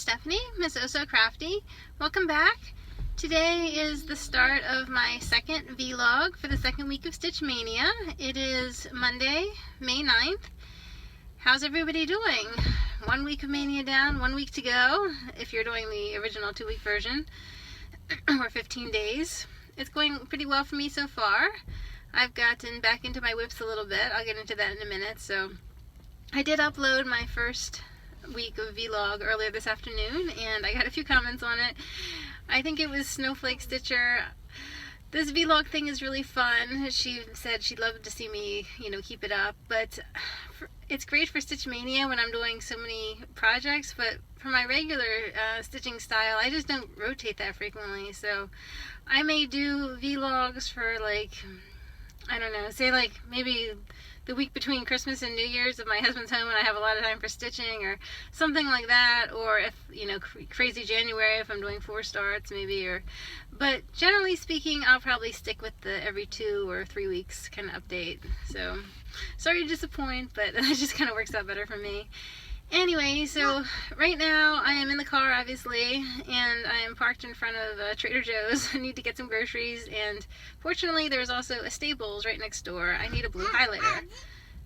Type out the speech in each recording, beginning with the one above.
Stephanie, Miss Oh So Crafty. Welcome back. Today is the start of my second vlog for the second week of Stitch Mania. It is Monday, May 9th. How's everybody doing? 1 week of Mania down, 1 week to go, if you're doing the original 2-week version, or 15 days. It's going pretty well for me so far. I've gotten back into my whips a little bit. I'll get into that in a minute. So I did upload my first week of vlog earlier this afternoon, and I got a few comments on it. I think it was Snowflake Stitcher. This vlog thing is really fun. She said she'd love to see me, keep it up, but it's great for Stitch Mania when I'm doing so many projects, but for my regular stitching style, I just don't rotate that frequently. So I may do vlogs for I don't know, say maybe the week between Christmas and New Year's if my husband's home and I have a lot of time for stitching or something like that, or if, crazy January if I'm doing 4 starts maybe, but generally speaking, I'll probably stick with the every 2 or 3 weeks kind of update. So sorry to disappoint, but that just kind of works out better for me. Anyway, so right now I am in the car, obviously, and I am parked in front of Trader Joe's. I need to get some groceries, and fortunately there's also a Staples right next door. I need a blue highlighter.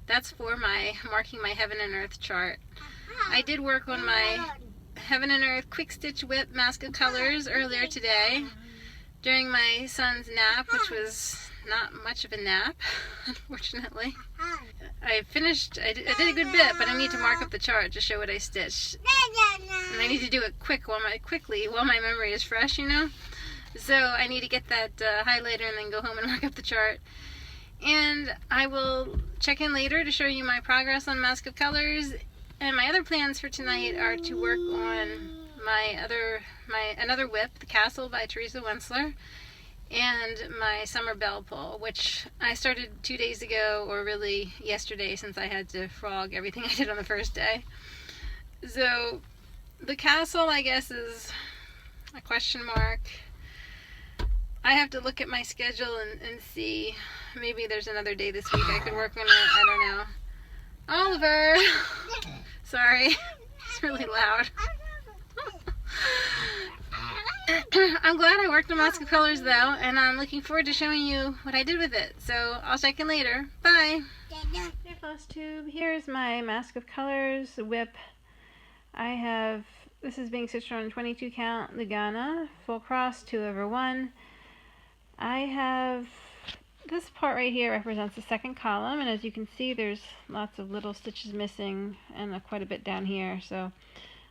That's for my marking my Heaven and Earth chart. I did work on my Heaven and Earth Quick Stitch Whip Mask of Colors earlier today during my son's nap, which was not much of a nap, unfortunately. I did a good bit, but I need to mark up the chart to show what I stitched. And I need to do it quickly while my memory is fresh, So I need to get that highlighter and then go home and mark up the chart. And I will check in later to show you my progress on Mask of Colors. And my other plans for tonight are to work on another whip, the Castle by Teresa Wentzler, and my summer Bellpull, which I started 2 days ago, or really yesterday, since I had to frog everything I did on the first day. So the Castle, I guess, is a question mark. I have to look at my schedule and see. Maybe there's another day this week I could work on it. I don't know. Oliver! Sorry. It's really loud. I'm glad I worked on Mask of Colors, though, and I'm looking forward to showing you what I did with it. So I'll check in later. Bye! Hey, FlossTube. Here's my Mask of Colors whip. This is being stitched on 22 count Lugana, full cross, 2/1. I have this part right here represents the second column, and as you can see, there's lots of little stitches missing and quite a bit down here. So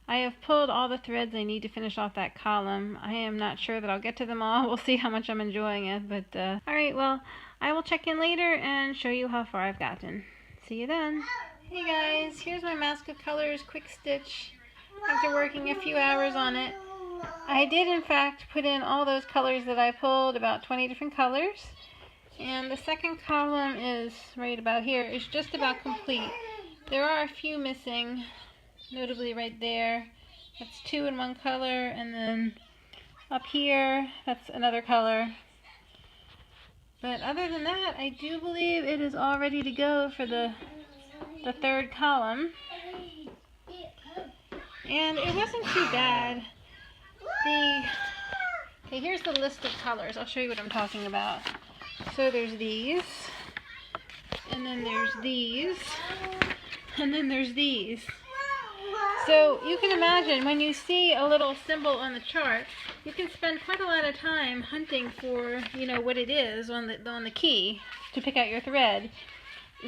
I have pulled all the threads I need to finish off that column. I am not sure that I'll get to them all. We'll see how much I'm enjoying it. But alright, well, I will check in later and show you how far I've gotten. See you then. Hey guys, here's my Mask of Colors quick stitch after working a few hours on it. I did in fact put in all those colors that I pulled, about 20 different colors. And the second column is right about here. It's just about complete. There are a few missing. Notably right there, that's 2 in one color, and then up here, that's another color. But other than that, I do believe it is all ready to go for the third column. And it wasn't too bad. Okay, here's the list of colors. I'll show you what I'm talking about. So there's these, and then there's these, and then there's these. So you can imagine when you see a little symbol on the chart, you can spend quite a lot of time hunting for, what it is on the key to pick out your thread.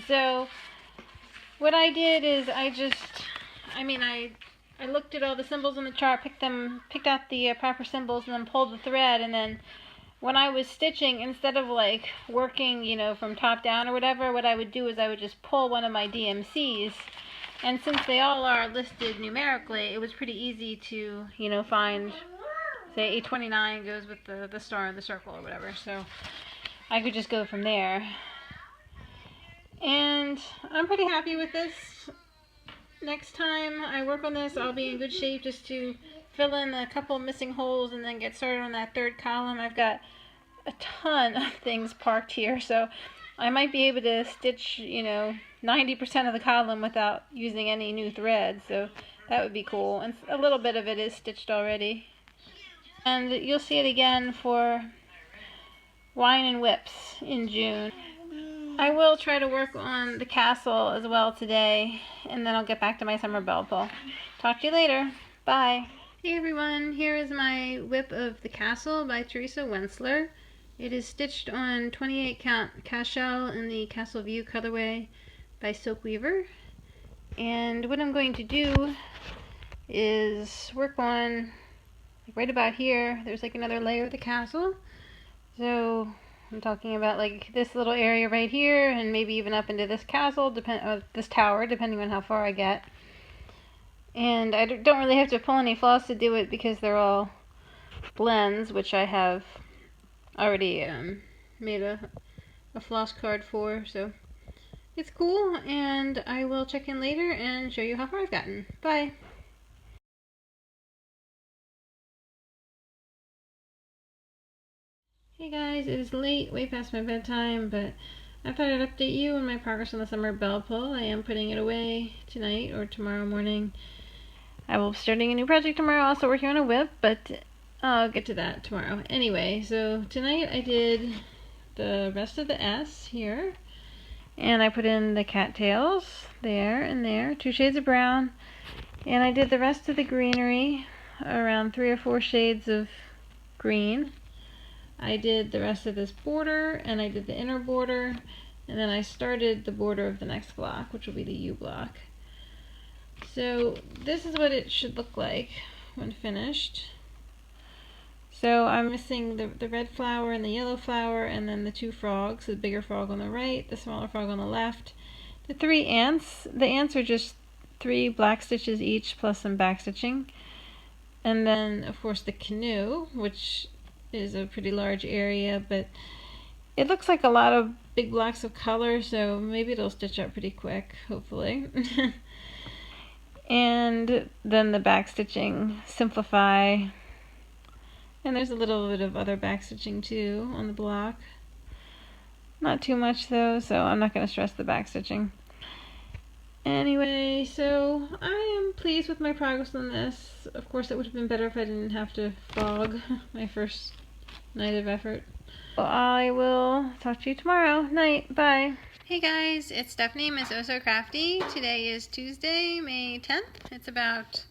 So what I did is I looked at all the symbols on the chart, picked out the proper symbols, and then pulled the thread. And then when I was stitching, instead of working, from top down or whatever, what I would do is I would just pull one of my DMCs. And since they all are listed numerically, it was pretty easy to, find, say, 829 goes with the star and the circle or whatever. So I could just go from there. And I'm pretty happy with this. Next time I work on this, I'll be in good shape just to fill in a couple missing holes and then get started on that third column. I've got a ton of things parked here, so I might be able to stitch, 90% of the column without using any new thread. So That would be cool. And a little bit of it is stitched already. And you'll see it again for Wine and Whips in June. I will try to work on the castle as well today, and then I'll get back to my summer Bellpull. Talk to you later. Bye. Hey everyone, here is my whip of the castle by Teresa Wentzler. It is stitched on 28 count cashel in the Castle View colorway by Silk Weaver. And what I'm going to do is work on, like right about here, there's like another layer of the castle. So I'm talking about like this little area right here, and maybe even up into this castle, this tower, depending on how far I get. And I don't really have to pull any floss to do it because they're all blends, which I have already made a floss card for, so it's cool. And I will check in later and show you how far I've gotten. Bye. Hey guys, it is late, way past my bedtime, but I thought I'd update you on my progress on the summer Bellpull. I am putting it away tonight or tomorrow morning. I will be starting a new project tomorrow, also working on a whip, but I'll get to that tomorrow. Anyway, so tonight I did the rest of the S here, and I put in the cattails there and there, 2 shades of brown, and I did the rest of the greenery, around 3 or 4 shades of green. I did the rest of this border, and I did the inner border, and then I started the border of the next block, which will be the U block. So this is what it should look like when finished. So I'm missing the red flower and the yellow flower, and then the 2 frogs, the bigger frog on the right, the smaller frog on the left. The 3 ants, the ants are just 3 black stitches each plus some back stitching. And then of course the canoe, which is a pretty large area, but it looks like a lot of big blocks of color, so maybe it'll stitch up pretty quick, hopefully. And then the back stitching, simplify, and there's a little bit of other back stitching too on the block. Not too much though, so I'm not going to stress the back stitching. Anyway, so I am pleased with my progress on this. Of course, it would have been better if I didn't have to fog my first night of effort. Well, I will talk to you tomorrow night. Bye. Hey guys, it's Stephanie, Miss Oh So Crafty. Today is Tuesday, May 10th. It's about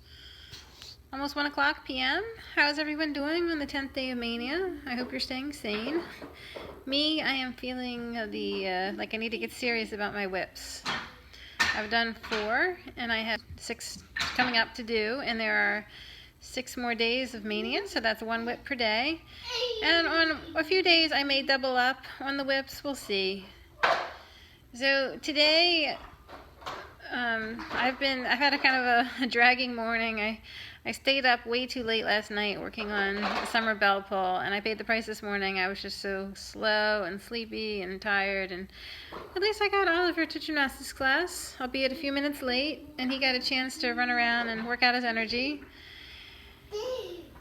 almost 1 o'clock p.m. How's everyone doing on the 10th day of Maynia? I hope you're staying sane. Me, I am feeling like I need to get serious about my whips. I've done 4, and I have 6 coming up to do, and there are 6 more days of Maynia, so that's 1 whip per day. And on a few days I may double up on the whips, we'll see. So today, I've had a kind of a dragging morning. I stayed up way too late last night working on the summer Bellpull, and I paid the price this morning. I was just so slow and sleepy and tired, and at least I got Oliver to gymnastics class, albeit a few minutes late, and he got a chance to run around and work out his energy.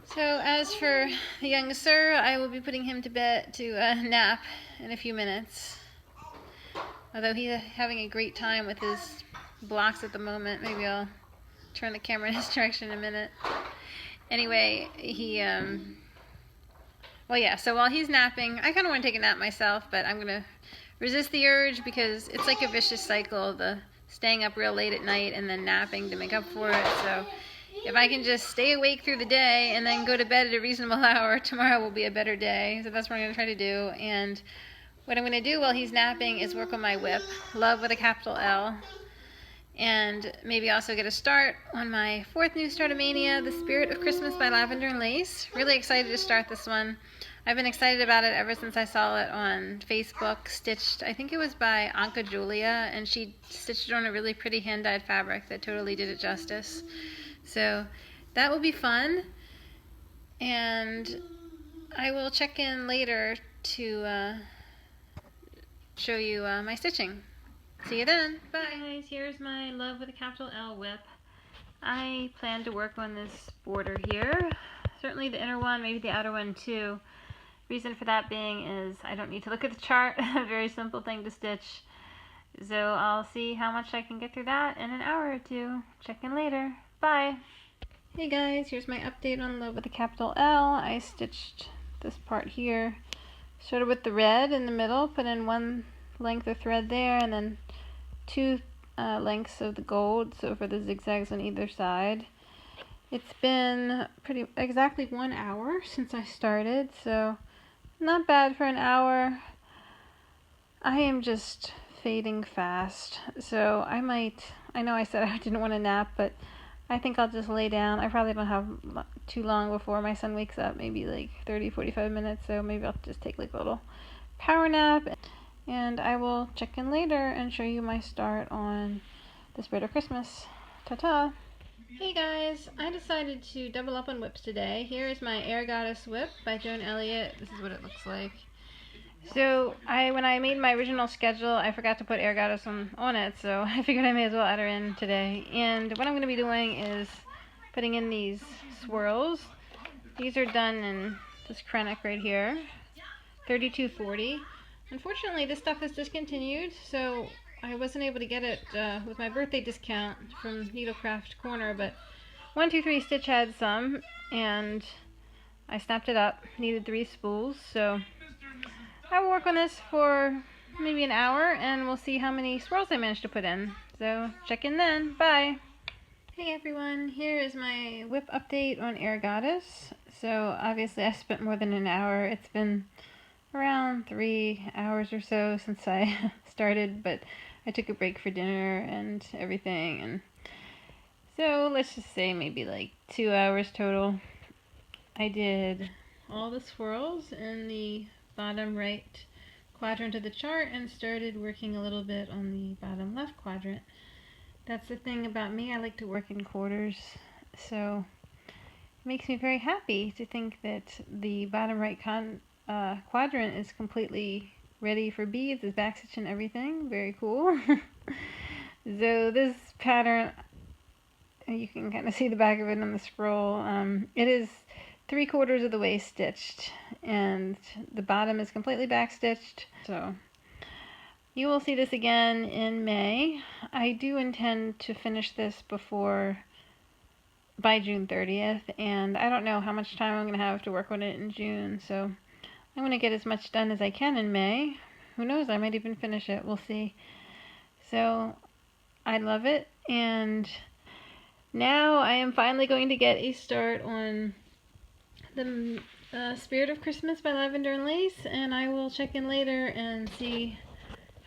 So as for the young sir, I will be putting him to bed to nap in a few minutes. Although he's having a great time with his blocks at the moment. Maybe I'll turn the camera in his direction in a minute. Anyway, well yeah, so while he's napping, I kind of want to take a nap myself, but I'm going to resist the urge because it's like a vicious cycle, the staying up real late at night and then napping to make up for it. So if I can just stay awake through the day and then go to bed at a reasonable hour, tomorrow will be a better day. So that's what I'm going to try to do. And what I'm going to do while he's napping is work on my whip, Love with a capital L, and maybe also get a start on my 4th new start of Maynia, The Spirit of Christmas by Lavender and Lace. Really excited to start this one. I've been excited about it ever since I saw it on Facebook, stitched, I think it was by Anka Julia, and she stitched it on a really pretty hand-dyed fabric that totally did it justice. So that will be fun, and I will check in later to show you my stitching. See you then. Bye. Guys, here's my Love with a capital L whip. I plan to work on this border here. Certainly the inner one, maybe the outer one too. Reason for that being is I don't need to look at the chart. A very simple thing to stitch. So I'll see how much I can get through that in an hour or 2. Check in later. Bye. Hey guys, here's my update on Love with a capital L. I stitched this part here. Started with the red in the middle, put in one length of thread there, and then two lengths of the gold, so for the zigzags on either side. It's been exactly 1 hour since I started, so not bad for an hour. I am just fading fast, so I know I said I didn't want to nap, but I think I'll just lay down. I probably don't have too long before my son wakes up, maybe like 30-45 minutes, so maybe I'll just take like a little power nap, and I will check in later and show you my start on the Spirit of Christmas. Ta-ta! Hey guys, I decided to double up on whips today. Here is my Air Goddess whip by Joan Elliott. This is what it looks like. So when I made my original schedule, I forgot to put Air Goddess on it, so I figured I may as well add her in today. And what I'm going to be doing is putting in these swirls. These are done in this Krennic right here, 3240. Unfortunately, this stuff is discontinued, so I wasn't able to get it with my birthday discount from Needlecraft Corner, but 123 Stitch had some, and I snapped it up. Needed 3 spools, so I will work on this for maybe an hour, and we'll see how many swirls I managed to put in. So check in then. Bye! Hey everyone, here is my whip update on Air Goddess. So obviously I spent more than an hour. It's been around 3 hours or so since I started, but I took a break for dinner and everything, and so let's just say maybe like 2 hours total. I did all the swirls in the bottom right quadrant of the chart and started working a little bit on the bottom left quadrant. That's the thing about me, I like to work in quarters, so it makes me very happy to think that the bottom right quadrant is completely ready for beads, is backstitch and everything. Very cool. So this pattern, you can kind of see the back of it on the scroll. It is 3/4 of the way stitched, and the bottom is completely backstitched. So you will see this again in May. I do intend to finish this by June 30th, and I don't know how much time I'm going to have to work on it in June, so I'm going to get as much done as I can in May. Who knows, I might even finish it. We'll see. So I love it, and now I am finally going to get a start on the Spirit of Christmas by Lavender and Lace, and I will check in later and see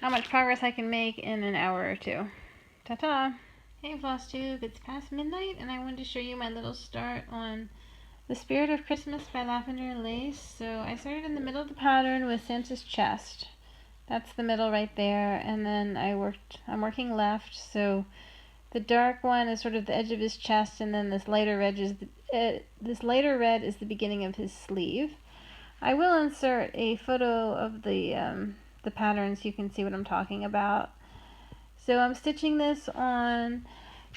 how much progress I can make in an hour or two. Ta-ta! Hey FlossTube, it's past midnight, and I wanted to show you my little start on the Spirit of Christmas by Lavender and Lace. So I started in the middle of the pattern with Santa's chest. That's the middle right there, and then I'm working left, so the dark one is sort of the edge of his chest, and then this lighter red is the beginning of his sleeve. I will insert a photo of the pattern so you can see what I'm talking about. So I'm stitching this on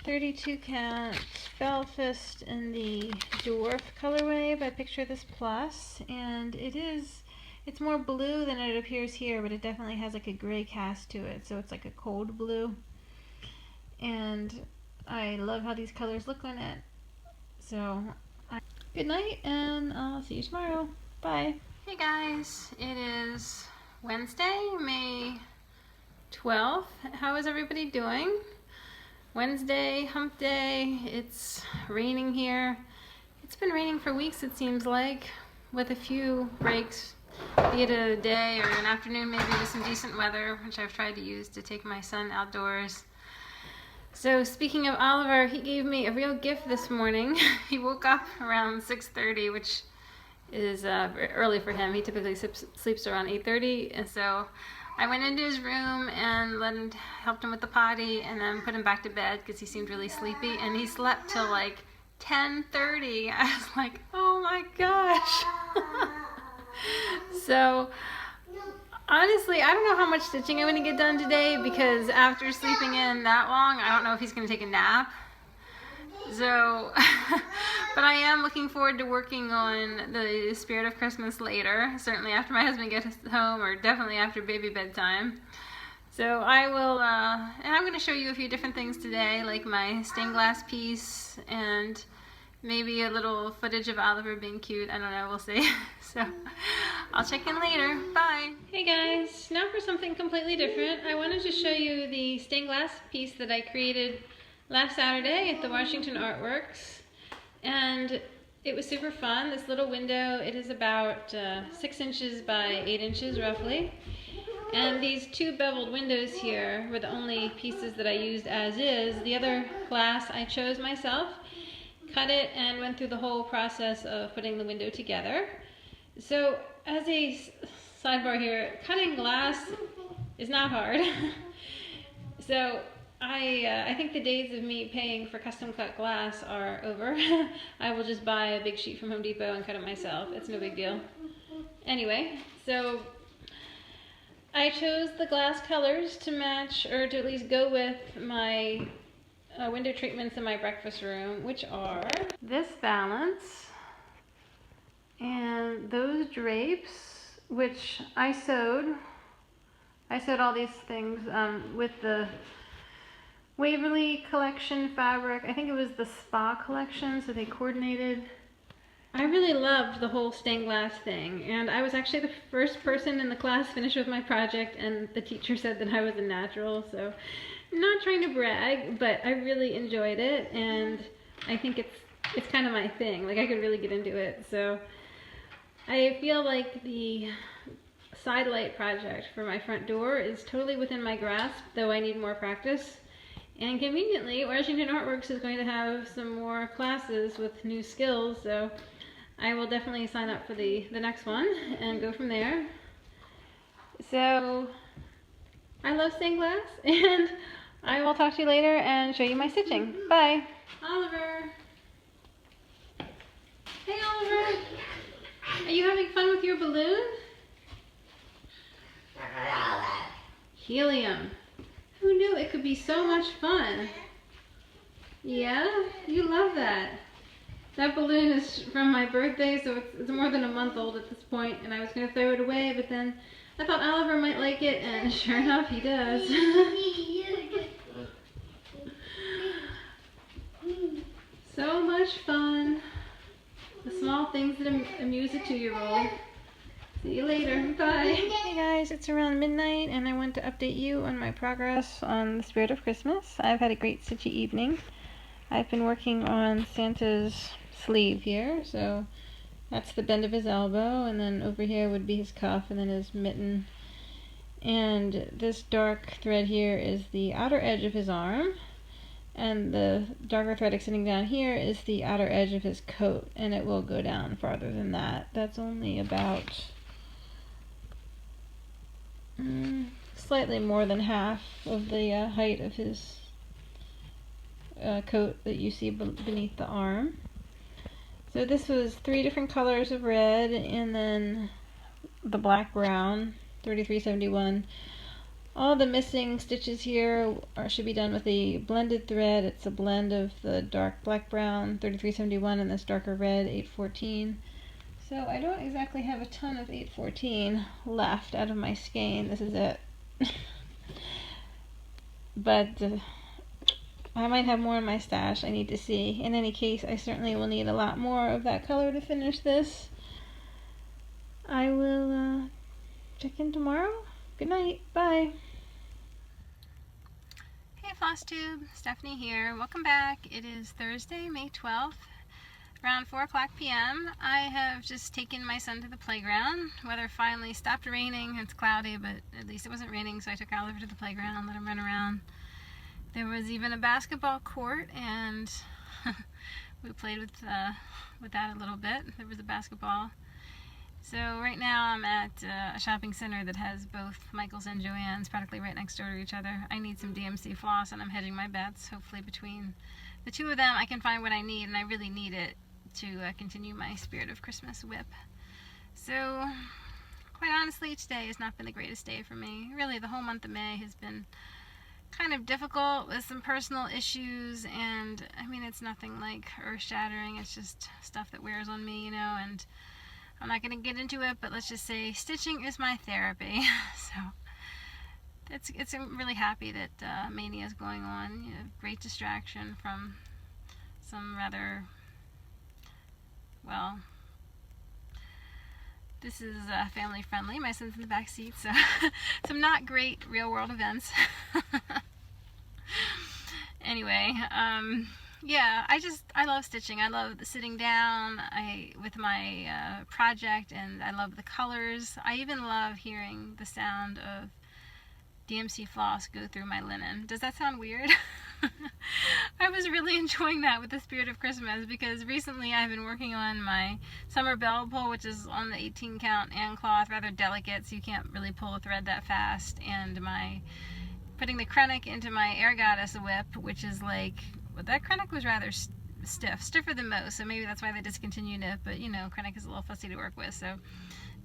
32 count Bell Fist in the Dwarf colorway by Picture This Plus, and it's more blue than it appears here, but it definitely has like a gray cast to it, so it's like a cold blue. And I love how these colors look on it. So good night, and I'll see you tomorrow. Bye. Hey guys, it is Wednesday, May 12th. How is everybody doing? Wednesday, hump day. It's raining here. It's been raining for weeks, it seems like, with a few breaks, be it a day or an afternoon maybe with some decent weather, which I've tried to use to take my son outdoors. So speaking of Oliver, he gave me a real gift this morning. He woke up around 6:30, which is early for him. He typically sleeps around 8:30, and so I went into his room and helped him with the potty, and then put him back to bed because he seemed really sleepy, and he slept till like 10:30. I was like, oh my gosh. So honestly, I don't know how much stitching I'm going to get done today, because after sleeping in that long, I don't know if he's going to take a nap. So, but I am looking forward to working on the Spirit of Christmas later, certainly after my husband gets home, or definitely after baby bedtime. So I will, and I'm going to show you a few different things today, like my stained glass piece and maybe a little footage of Oliver being cute. I don't know, we'll see. So I'll check in later. Bye. Hey guys, now for something completely different. I wanted to show you the stained glass piece that I created last Saturday at the Washington Artworks. And it was super fun. This little window, it is about 6 inches by 8 inches roughly. And these two beveled windows here were the only pieces that I used as is. The other glass I chose myself, cut it, and went through the whole process of putting the window together. So as a sidebar here, cutting glass is not hard. So I think the days of me paying for custom cut glass are over. I will just buy a big sheet from Home Depot and cut it myself. It's no big deal. Anyway, so I chose the glass colors to match, or to at least go with my window treatments in my breakfast room, which are this valance and those drapes, which I sewed. I sewed all these things with the Waverly collection fabric. I think it was the Spa collection, so they coordinated. I really loved the whole stained glass thing, and I was actually the first person in the class finished with my project, and the teacher said that I was a natural, so I'm not trying to brag, but I really enjoyed it, and I think it's kind of my thing. Like, I could really get into it. So I feel like the side light project for my front door is totally within my grasp, though I need more practice. And conveniently, Washington Artworks is going to have some more classes with new skills, so I will definitely sign up for the next one and go from there. So I love stained glass, and I will talk to you later and show you my stitching. Bye. Oliver. Hey Oliver. Are you having fun with your balloon? Helium. Who knew it could be so much fun? Yeah? You love that. That balloon is from my birthday, so it's more than a month old at this point, and I was going to throw it away, but then I thought Oliver might like it, and sure enough, he does. So much fun. The small things that amuse a 2-year-old. See you later. Bye. Hey guys, it's around midnight, and I want to update you on my progress on the Spirit of Christmas. I've had a great stitchy evening. I've been working on Santa's sleeve here, so that's the bend of his elbow, and then over here would be his cuff, and then his mitten. And this dark thread here is the outer edge of his arm, and the darker thread extending down here is the outer edge of his coat, and it will go down farther than that. That's only about slightly more than half of the height of his coat that you see beneath the arm. So this was 3 different colors of red, and then the black brown, 3371. All the missing stitches here should be done with a blended thread. It's a blend of the dark black brown, 3371, and this darker red, 814. So I don't exactly have a ton of 814 left out of my skein. This is it. But I might have more in my stash. I need to see. In any case, I certainly will need a lot more of that color to finish this. I will check in tomorrow. Good night. Bye. Hey FlossTube, Stephanie here. Welcome back. It is Thursday, May 12th, around 4:00 p.m. I have just taken my son to the playground. Weather finally stopped raining. It's cloudy, but at least it wasn't raining, so I took Oliver to the playground, let him run around. There was even a basketball court, and we played with that a little bit. There was a basketball. So right now I'm at a shopping center that has both Michael's and Joanne's practically right next door to each other. I need some DMC floss, and I'm hedging my bets. Hopefully between the two of them I can find what I need, and I really need it to continue my Spirit of Christmas whip. So quite honestly, today has not been the greatest day for me. Really, the whole month of May has been kind of difficult with some personal issues, and I mean, it's nothing like earth-shattering. It's just stuff that wears on me, you know, and I'm not going to get into it, but let's just say stitching is my therapy. So I'm really happy that Maynia is going on. You know, great distraction from some rather, well, this is family friendly. My son's in the back seat, so some not great real world events. Anyway, yeah, I love stitching. I love sitting down with my project, and I love the colors. I even love hearing the sound of DMC floss go through my linen. Does that sound weird? I was really enjoying that with the spirit of Christmas, because recently I've been working on my summer Bellpull, which is on the 18 count and cloth, rather delicate, so you can't really pull a thread that fast, and my putting the Krennic into my Air Goddess whip, which is like, well, that Krennic was rather stiffer than most, so maybe that's why they discontinued it, but you know, Krennic is a little fussy to work with, so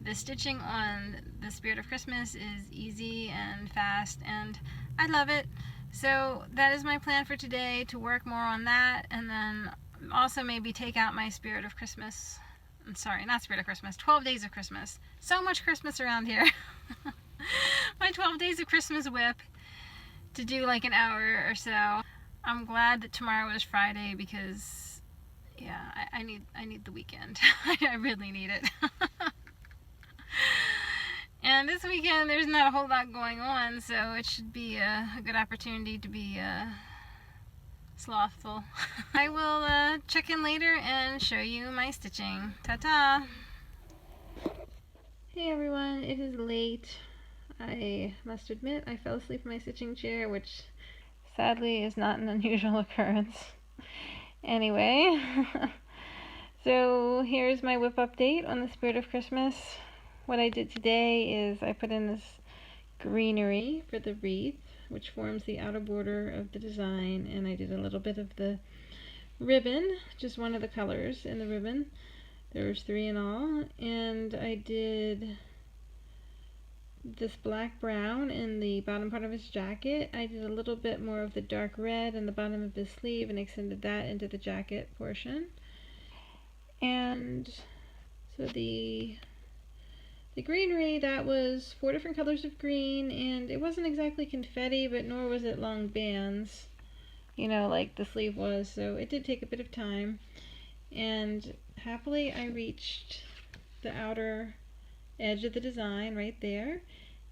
the stitching on the Spirit of Christmas is easy and fast, and I love it. So that is my plan for today, to work more on that, and then also maybe take out my Spirit of Christmas, I'm sorry, not Spirit of Christmas, 12 Days of Christmas. So much Christmas around here. My 12 Days of Christmas whip to do like an hour or so. I'm glad that tomorrow is Friday, because yeah, I need the weekend. I really need it. And this weekend there's not a whole lot going on, so it should be a good opportunity to be slothful. I will check in later and show you my stitching. Ta-ta! Hey everyone, it is late. I must admit I fell asleep in my stitching chair, which sadly is not an unusual occurrence. Anyway, so here's my whip update on the Spirit of Christmas. What I did today is I put in this greenery for the wreath, which forms the outer border of the design, and I did a little bit of the ribbon, just one of the colors in the ribbon. There was 3 in all, and I did this black brown in the bottom part of his jacket. I did a little bit more of the dark red in the bottom of his sleeve and extended that into the jacket portion. And so the greenery, that was 4 different colors of green, and it wasn't exactly confetti, but nor was it long bands, you know, like the sleeve was, so it did take a bit of time. And happily I reached the outer edge of the design right there,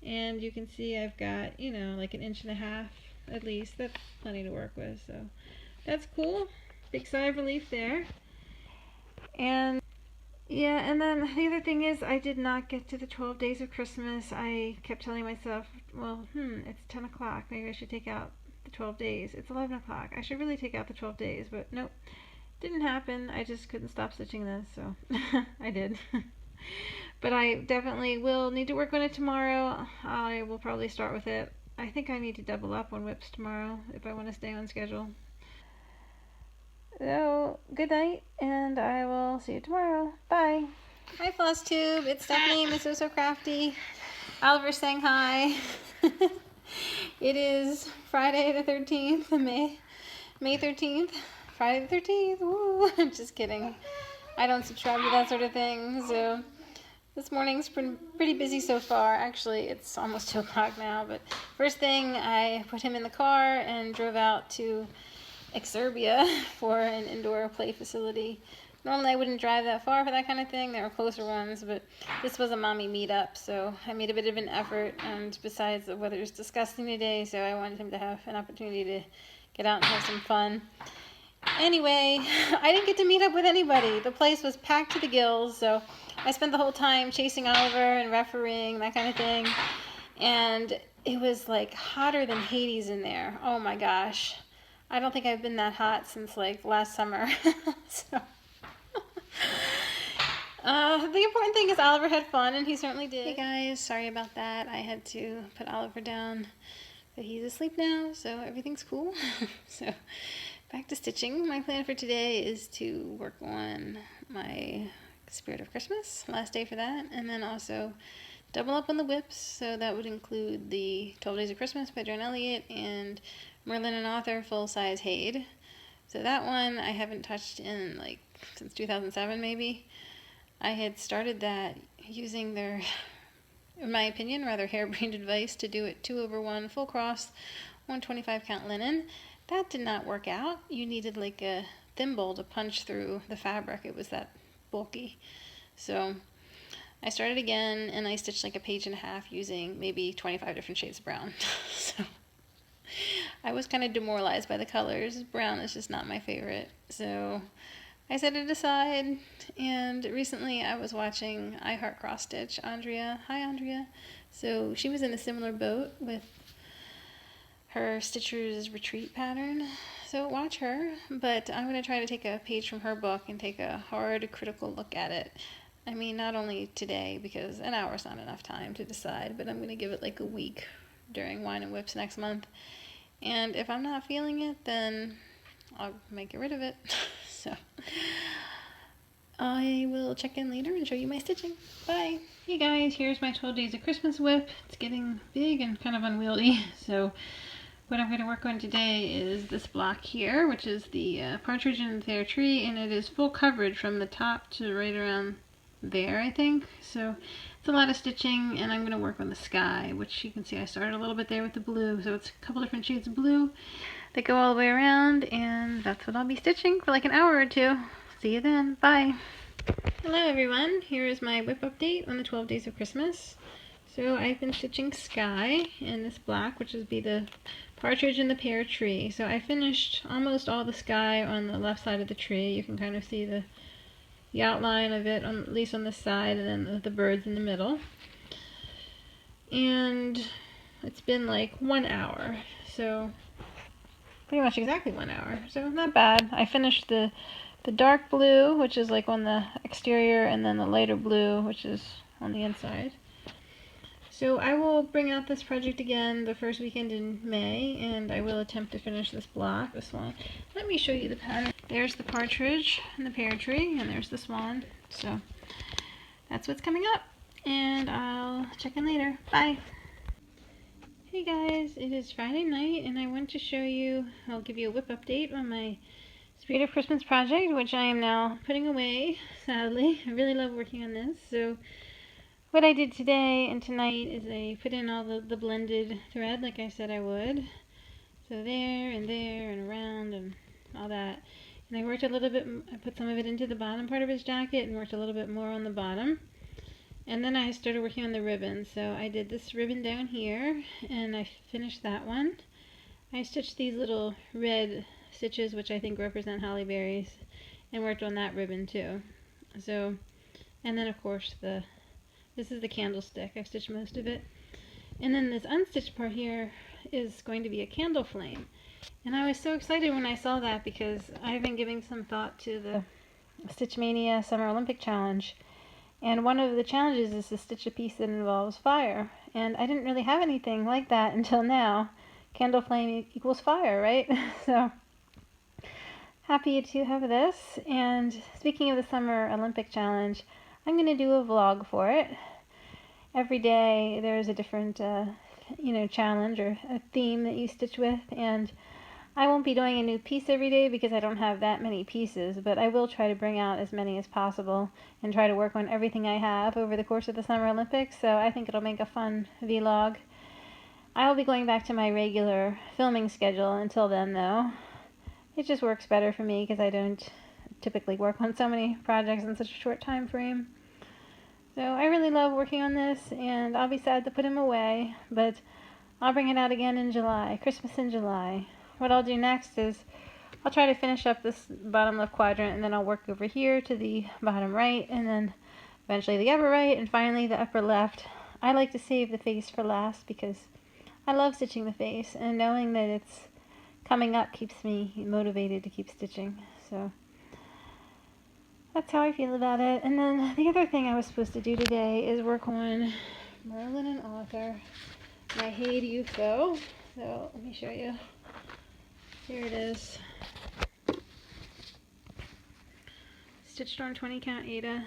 and you can see I've got, you know, like 1.5 inches at least. That's plenty to work with, so that's cool. Big sigh of relief there. And yeah, and then the other thing is I did not get to the 12 Days of Christmas. I kept telling myself, well, it's 10 o'clock. Maybe I should take out the 12 days. It's 11 o'clock. I should really take out the 12 days, but nope. Didn't happen. I just couldn't stop stitching this, so I did. But I definitely will need to work on it tomorrow. I will probably start with it. I think I need to double up on whips tomorrow if I want to stay on schedule. So, good night, and I will see you tomorrow. Bye. Hi, FlossTube. It's Stephanie, Miss So Crafty. Oliver's saying hi. It is Friday the 13th, May 13th. Friday the 13th. Woo! Just kidding. I don't subscribe to that sort of thing, so this morning's pretty busy so far. Actually, it's almost 2 o'clock now, but first thing, I put him in the car and drove out to Exerbia for an indoor play facility. Normally I wouldn't drive that far for that kind of thing. There were closer ones, but this was a mommy meetup, so I made a bit of an effort, and besides the weather's disgusting today, so I wanted him to have an opportunity to get out and have some fun. Anyway, I didn't get to meet up with anybody. The place was packed to the gills, so I spent the whole time chasing Oliver and refereeing, that kind of thing, and it was like hotter than Hades in there. Oh my gosh. I don't think I've been that hot since like last summer. So the important thing is Oliver had fun, and he certainly did. Hey guys, sorry about that. I had to put Oliver down, but he's asleep now, so everything's cool. So back to stitching. My plan for today is to work on my Spirit of Christmas, last day for that, and then also double up on the whips. So that would include the 12 Days of Christmas by Joan Elliott and Merlin and Author full-size Haid. So that one I haven't touched in like since 2007 maybe. I had started that using their in my opinion, rather harebrained advice to do it 2/1 full cross, 125 count linen. That did not work out. You needed like a thimble to punch through the fabric. It was that bulky. So I started again, and I stitched like a page and a half using maybe 25 different shades of brown. So I was kind of demoralized by the colors. Brown is just not my favorite. So I set it aside, and recently I was watching I Heart Cross Stitch, Andrea. Hi, Andrea. So she was in a similar boat with her Stitcher's Retreat pattern. So watch her, but I'm going to try to take a page from her book and take a hard, critical look at it. I mean, not only today, because an hour's not enough time to decide, but I'm going to give it like a week during Wine and Whips next month. And if I'm not feeling it, then I'll make get rid of it. So I will check in later and show you my stitching. Bye. Hey guys, here's my 12 Days of Christmas whip. It's getting big and kind of unwieldy, so what I'm going to work on today is this block here, which is the Partridge in the Pear Tree, and it is full coverage from the top to right around there, I think. So it's a lot of stitching, and I'm going to work on the sky, which you can see I started a little bit there with the blue, so it's a couple different shades of blue that go all the way around, and that's what I'll be stitching for like an hour or two. See you then. Bye. Hello everyone, here is my whip update on the 12 Days of Christmas. So I've been stitching sky in this block, which would be the Partridge in the Pear Tree. So I finished almost all the sky on the left side of the tree. You can kind of see the outline of it, at least on this side, and then the birds in the middle. And it's been like 1 hour, so pretty much exactly 1 hour, so not bad. I finished the dark blue, which is like on the exterior, and then the lighter blue, which is on the inside. So I will bring out this project again the first weekend in May, and I will attempt to finish this block, the swan. Let me show you the pattern. There's the partridge and the pear tree, and there's the swan. So that's what's coming up, and I'll check in later. Bye. Hey guys, it is Friday night, and I want to show you, I'll give you a whip update on my Spirit of Christmas project, which I am now putting away, sadly. I really love working on this. So what I did today and tonight is I put in all the blended thread like I said I would. So there and around and all that. And I worked a little bit, I put some of it into the bottom part of his jacket and worked a little bit more on the bottom. And then I started working on the ribbon. So I did this ribbon down here and I finished that one. I stitched these little red stitches, which I think represent holly berries, and worked on that ribbon too. So, and then of course this is the candlestick. I've stitched most of it. And then this unstitched part here is going to be a candle flame. And I was so excited when I saw that because I've been giving some thought to the Stitch Mania Summer Olympic Challenge. And one of the challenges is to stitch a piece that involves fire. And I didn't really have anything like that until now. Candle flame equals fire, right? So happy to have this. And speaking of the Summer Olympic Challenge, I'm going to do a vlog for it. Every day there's a different challenge or a theme that you stitch with, and I won't be doing a new piece every day because I don't have that many pieces, but I will try to bring out as many as possible and try to work on everything I have over the course of the Summer Olympics, so I think it'll make a fun vlog. I will be going back to my regular filming schedule until then, though. It just works better for me because I don't typically work on so many projects in such a short time frame. So I really love working on this, and I'll be sad to put him away, but I'll bring it out again in July, Christmas in July. What I'll do next is I'll try to finish up this bottom left quadrant, and then I'll work over here to the bottom right, and then eventually the upper right, and finally the upper left. I like to save the face for last because I love stitching the face, and knowing that it's coming up keeps me motivated to keep stitching. So that's how I feel about it. And then the other thing I was supposed to do today is work on Merlin and Arthur, my Hey You Foe. So let me show you. Here it is. Stitched on 20 count Aida.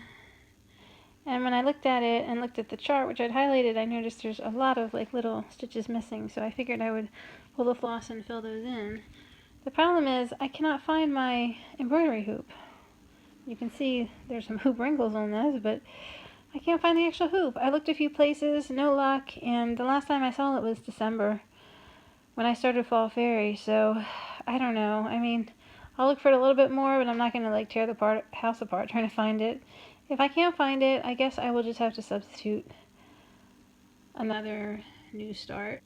And when I looked at it and looked at the chart, which I'd highlighted, I noticed there's a lot of like little stitches missing. So I figured I would pull the floss and fill those in. The problem is I cannot find my embroidery hoop. You can see there's some hoop wrinkles on this, but I can't find the actual hoop. I looked a few places, no luck, and the last time I saw it was December when I started Fall Fairy, so I don't know. I mean, I'll look for it a little bit more, but I'm not going to like tear the house apart trying to find it. If I can't find it, I guess I will just have to substitute another new start.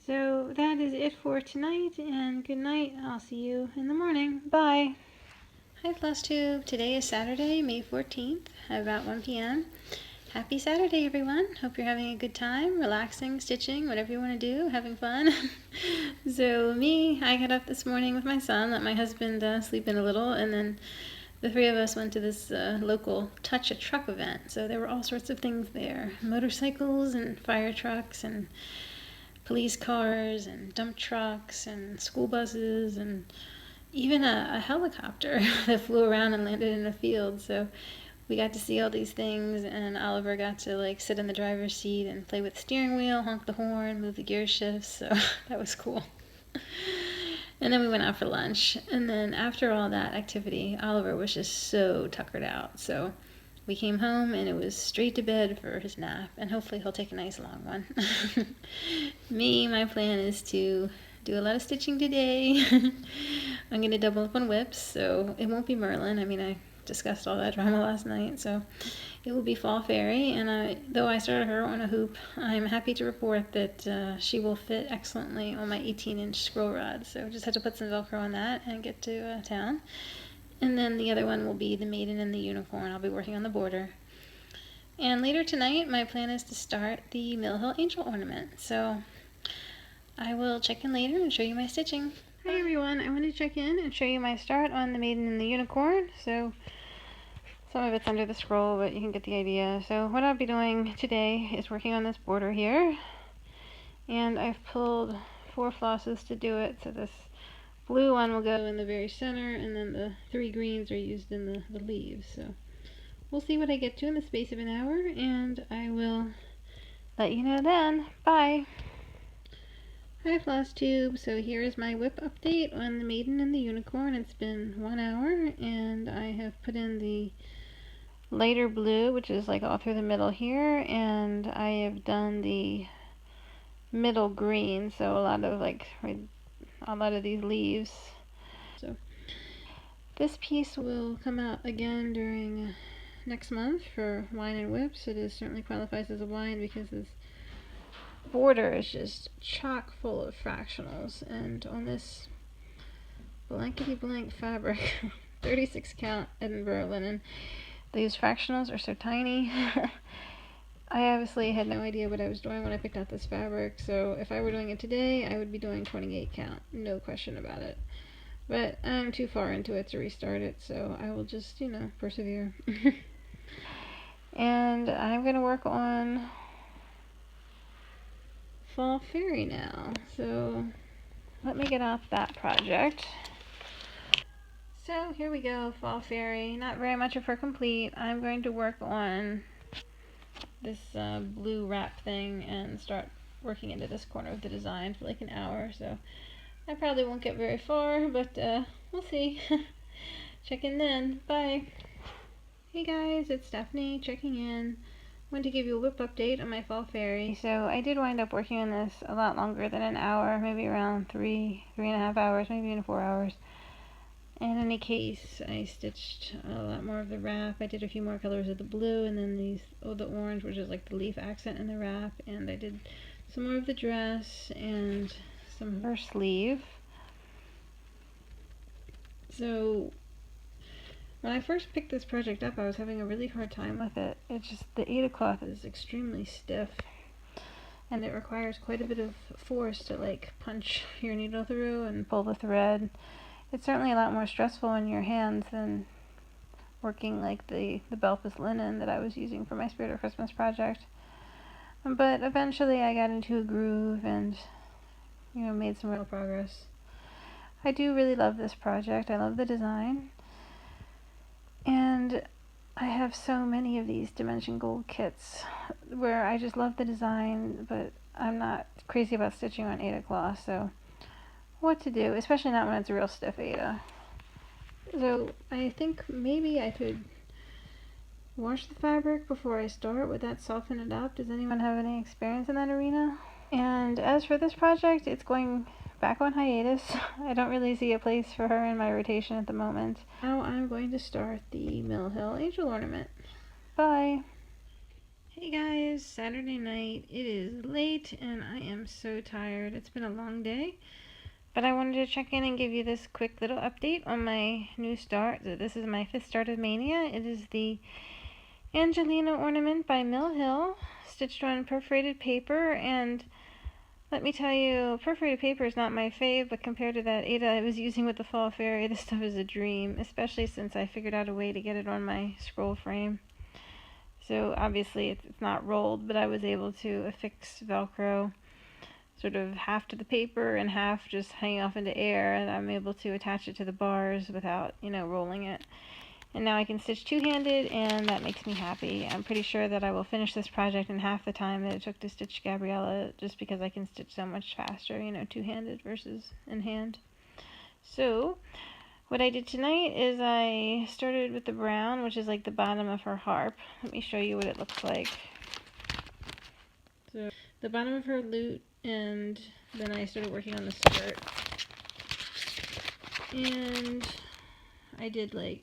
So that is it for tonight, and good night. I'll see you in the morning. Bye. Hi FlossTube. Today is Saturday, May 14th, at about 1 p.m. Happy Saturday, everyone. Hope you're having a good time, relaxing, stitching, whatever you want to do, having fun. So I got up this morning with my son, let my husband sleep in a little, and then the three of us went to this local Touch a Truck event. So there were all sorts of things there. Motorcycles and fire trucks and police cars and dump trucks and school buses and even a helicopter that flew around and landed in a field. So we got to see all these things, and Oliver got to like sit in the driver's seat and play with the steering wheel, honk the horn, move the gear shifts, so that was cool. And then we went out for lunch, and then after all that activity, Oliver was just so tuckered out, so we came home and it was straight to bed for his nap, and hopefully he'll take a nice long one. My plan is to do a lot of stitching today. I'm going to double up on whips, so it won't be Merlin. I mean, I discussed all that drama last night, so it will be Fall Fairy, and though I started her on a hoop, I'm happy to report that she will fit excellently on my 18-inch scroll rod, so just have to put some Velcro on that and get to town. And then the other one will be the Maiden and the Unicorn. I'll be working on the border. And later tonight, my plan is to start the Mill Hill Angel ornament, so I will check in later and show you my stitching. Hi everyone, I want to check in and show you my start on the Maiden and the Unicorn. So some of it's under the scroll, but you can get the idea. So what I'll be doing today is working on this border here, and I've pulled 4 flosses to do it. So this blue one will go in the very center, and then the 3 greens are used in the leaves. So we'll see what I get to in the space of an hour, and I will let you know then. Bye! Hi FlossTube, so here is my whip update on the Maiden and the Unicorn. It's been 1 hour, and I have put in the lighter blue, which is like all through the middle here, and I have done the middle green, so a lot of these leaves. So this piece will come out again during next month for Wine and Whips. It certainly qualifies as a wine because this border is just chock full of fractionals, and on this blankety blank fabric 36 count Edinburgh linen, these fractionals are so tiny. I obviously had no idea what I was doing when I picked out this fabric, so if I were doing it today I would be doing 28 count, no question about it, but I'm too far into it to restart it, so I will just, persevere. And I'm gonna work on Fall Fairy now, so let me get out that project. So here we go, Fall Fairy. Not very much of her complete. I'm going to work on this blue wrap thing and start working into this corner of the design for like an hour, so I probably won't get very far, but we'll see. Check in then. Bye! Hey guys, it's Stephanie checking in. Want to give you a whip update on my Fall Fairy. So I did wind up working on this a lot longer than an hour, maybe around 3.5 hours, maybe even 4 hours. In any case, I stitched a lot more of the wrap. I did a few more colors of the blue, and then the orange, which is like the leaf accent in the wrap, and I did some more of the dress and some of her sleeve. So when I first picked this project up, I was having a really hard time with it. It's just the Aida cloth is extremely stiff, and it requires quite a bit of force to like punch your needle through and pull the thread. It's certainly a lot more stressful on your hands than working like the Bellpull linen that I was using for my Spirit of Christmas project. But eventually I got into a groove and, made some real progress. I do really love this project. I love the design. And I have so many of these Dimension Gold kits where I just love the design, but I'm not crazy about stitching on Aida cloth, so what to do, especially not when it's a real stiff Aida. So I think maybe I could wash the fabric before I start. Would that soften it up? Does anyone have any experience in that arena? And as for this project, it's going back on hiatus. I don't really see a place for her in my rotation at the moment. Now I'm going to start the Mill Hill Angel Ornament. Bye! Hey guys, Saturday night. It is late and I am so tired. It's been a long day. But I wanted to check in and give you this quick little update on my new start. This is my 5th start of Maynia. It is the Angelina ornament by Mill Hill, stitched on perforated paper, and let me tell you, perforated paper is not my fave, but compared to that Ada I was using with the Fall Fairy, this stuff is a dream, especially since I figured out a way to get it on my scroll frame. So obviously it's not rolled, but I was able to affix Velcro sort of half to the paper and half just hanging off into air, and I'm able to attach it to the bars without, rolling it. And now I can stitch two-handed, and that makes me happy. I'm pretty sure that I will finish this project in half the time that it took to stitch Gabriella, just because I can stitch so much faster, two-handed versus in hand. So, what I did tonight is I started with the brown, which is like the bottom of her harp. Let me show you what it looks like. So, the bottom of her lute, and then I started working on the skirt. And I did like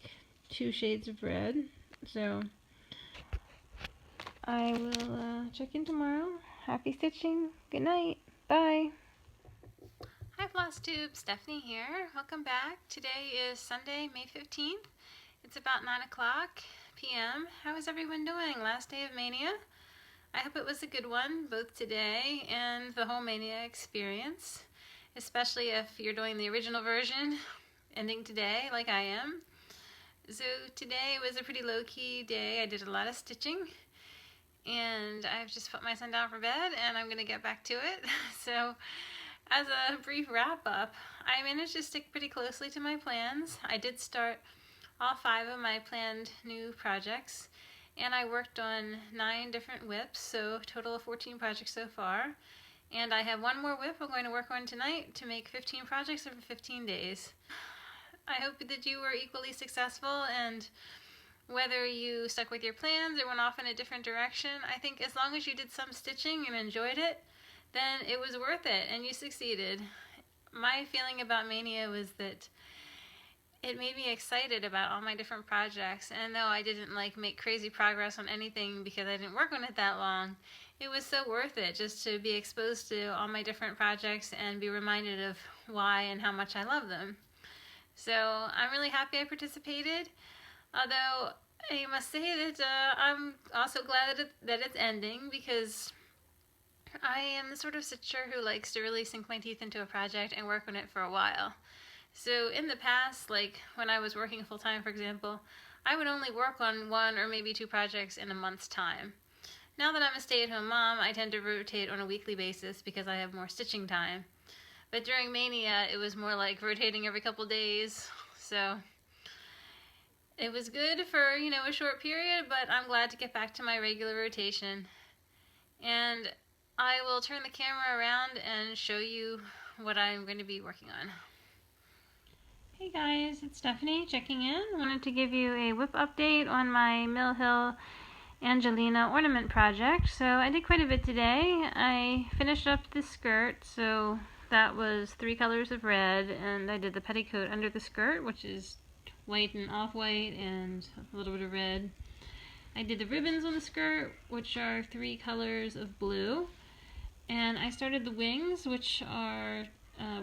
2 shades of red, so I will check in tomorrow. Happy stitching. Good night. Bye. Hi FlossTube, Stephanie here. Welcome back. Today is Sunday, May 15th. It's about 9 o'clock p.m. How is everyone doing? Last day of Maynia? I hope it was a good one, both today and the whole Maynia experience, especially if you're doing the original version, ending today like I am. So today was a pretty low-key day. I did a lot of stitching, and I've just put my son down for bed, and I'm going to get back to it. So as a brief wrap-up, I managed to stick pretty closely to my plans. I did start all 5 of my planned new projects, and I worked on 9 different whips, so a total of 14 projects so far. And I have 1 more whip I'm going to work on tonight to make 15 projects over 15 days. I hope that you were equally successful, and whether you stuck with your plans or went off in a different direction, I think as long as you did some stitching and enjoyed it, then it was worth it and you succeeded. My feeling about Maynia was that it made me excited about all my different projects, and though I didn't make crazy progress on anything because I didn't work on it that long, it was so worth it just to be exposed to all my different projects and be reminded of why and how much I love them. So I'm really happy I participated, although I must say that I'm also glad that it's ending, because I am the sort of stitcher who likes to really sink my teeth into a project and work on it for a while. So in the past, when I was working full-time, for example, I would only work on 1 or maybe 2 projects in a month's time. Now that I'm a stay-at-home mom, I tend to rotate on a weekly basis because I have more stitching time. But during Maynia, it was more like rotating every couple days, so it was good for, a short period, but I'm glad to get back to my regular rotation. And I will turn the camera around and show you what I'm going to be working on. Hey guys, it's Stephanie checking in. I wanted to give you a whip update on my Mill Hill Angelina ornament project. So I did quite a bit today. I finished up the skirt, so that was 3 colors of red, and I did the petticoat under the skirt, which is white and off-white and a little bit of red. I did the ribbons on the skirt, which are 3 colors of blue, and I started the wings, which are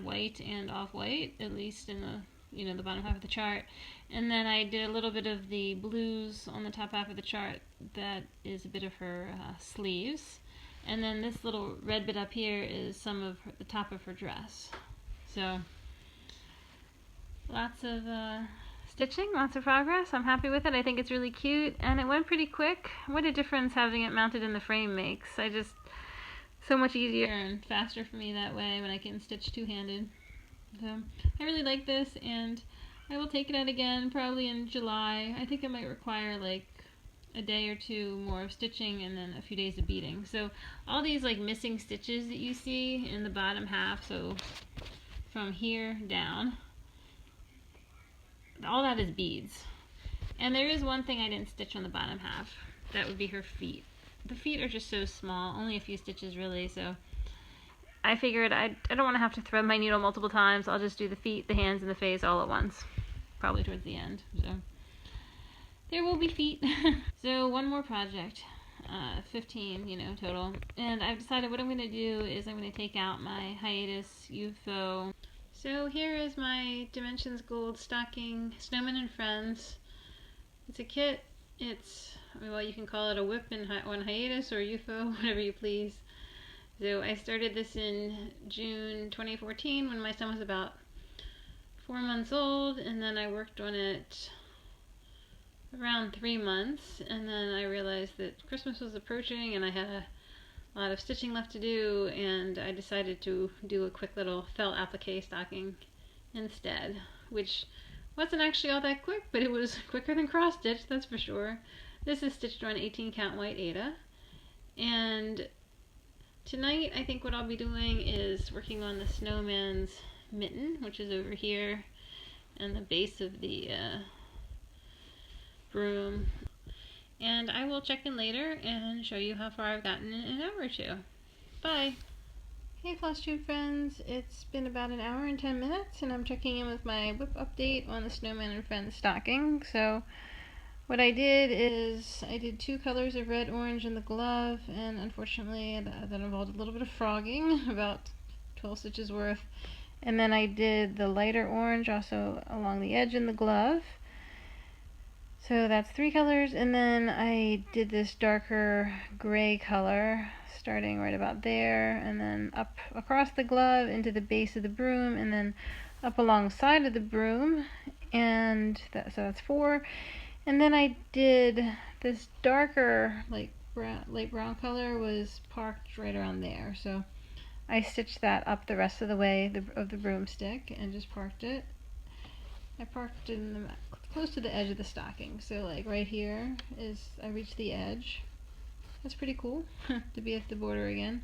white and off-white, at least in the the bottom half of the chart. And then I did a little bit of the blues on the top half of the chart. That is a bit of her sleeves. And then this little red bit up here is some of the top of her dress. So lots of stitching, lots of progress. I'm happy with it. I think it's really cute, and it went pretty quick. What a difference having it mounted in the frame makes. So much easier and faster for me that way when I can stitch two-handed. So I really like this, and I will take it out again probably in July. I think it might require a day or 2 more of stitching and then a few days of beading. So all these missing stitches that you see in the bottom half, so from here down, all that is beads. And there is one thing I didn't stitch on the bottom half. That would be her feet. The feet are just so small, only a few stitches really, so I figured I don't want to have to thread my needle multiple times. I'll just do the feet, the hands, and the face all at once. Probably towards the end, so there will be feet. So one more project, 15, total. And I've decided what I'm going to do is I'm going to take out my hiatus UFO. So here is my Dimensions Gold stocking, Snowman and Friends. It's a kit. It's, well, you can call it a whip on hiatus or UFO, whatever you please. So I started this in June 2014 when my son was about 4 months old, and then I worked on it around 3 months, and then I realized that Christmas was approaching and I had a lot of stitching left to do, and I decided to do a quick little felt applique stocking instead, which wasn't actually all that quick, but it was quicker than cross stitch, that's for sure. This is stitched on 18 count white Aida, and tonight I think what I'll be doing is working on the Snowman's mitten, which is over here and the base of the broom. And I will check in later and show you how far I've gotten in an hour or two. Bye! Hey FlossTube friends, it's been about an hour and 10 minutes and I'm checking in with my whip update on the Snowman and Friends stocking. So what I did is I did 2 colors of red, orange in the glove, and unfortunately that involved a little bit of frogging, about 12 stitches worth. And then I did the lighter orange also along the edge in the glove. So that's 3 colors, and then I did this darker gray color starting right about there, and then up across the glove into the base of the broom, and then up alongside of the broom, and so that's 4. And then I did this darker, like light brown color was parked right around there. So I stitched that up the rest of the way of the broomstick and just parked it. I parked it close to the edge of the stocking. So like right here is, I reached the edge. That's pretty cool to be at the border again.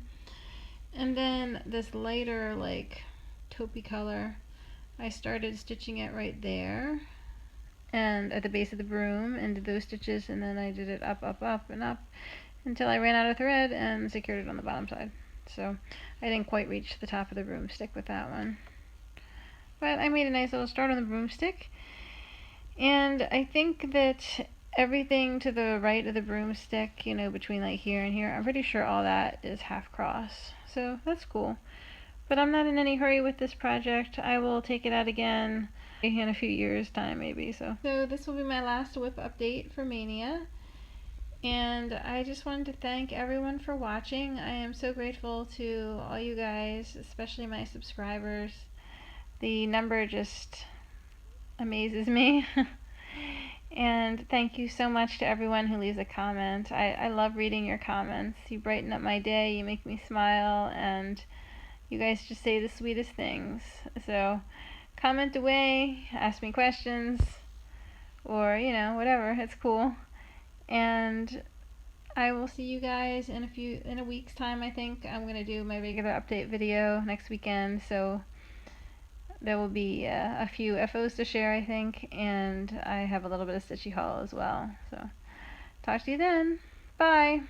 And then this lighter like taupey color, I started stitching it right there and at the base of the broom and did those stitches, and then I did it up, up, up, and up until I ran out of thread and secured it on the bottom side. So I didn't quite reach the top of the broomstick with that one. But I made a nice little start on the broomstick. And I think that everything to the right of the broomstick, between like here and here, I'm pretty sure all that is half cross. So that's cool. But I'm not in any hurry with this project. I will take it out again in a few years time maybe. So this will be my last whip update for Maynia. And I just wanted to thank everyone for watching. I am so grateful to all you guys, especially my subscribers. The number just amazes me. And thank you so much to everyone who leaves a comment. I love reading your comments. You brighten up my day, you make me smile, and you guys just say the sweetest things. So comment away, ask me questions, or whatever, it's cool. And I will see you guys in a week's time. I think I'm gonna do my regular update video next weekend, so there will be a few FOs to share, I think, and I have a little bit of stitchy haul as well. So talk to you then. Bye.